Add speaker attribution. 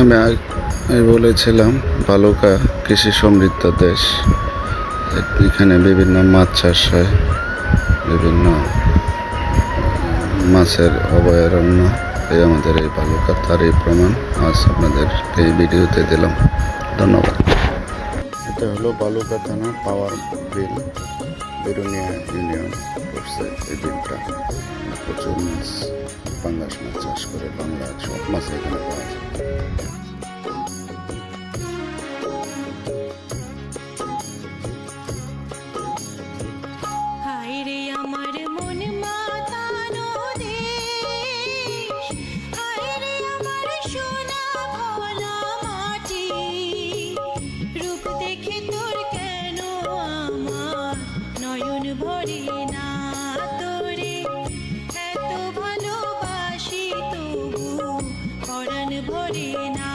Speaker 1: আমি বলেছিলাম বালুকা কৃষি সমৃদ্ধ দেশ। এখানে বিভিন্ন মাছ চাষ হয়, বিভিন্ন মাছের অভয়ারণ্য। আমাদের এই বালুকা তারই প্রমাণ আজ আপনাদের এই ভিডিওতে দিলাম। ধন্যবাদ। এটা হলো বালুকা থানা পাওয়ার বিল, বিরুনিয়া ইউনিয়ন করছে এই বিলটা। প্রচুর মাছ, পাঙ্গাস মাছ চাষ করে, বাংলার সব মাছ এখানে পাওয়া যায়।
Speaker 2: ভরে না তোরে এত ভালোবাসি তবু পরাণ ভরে না।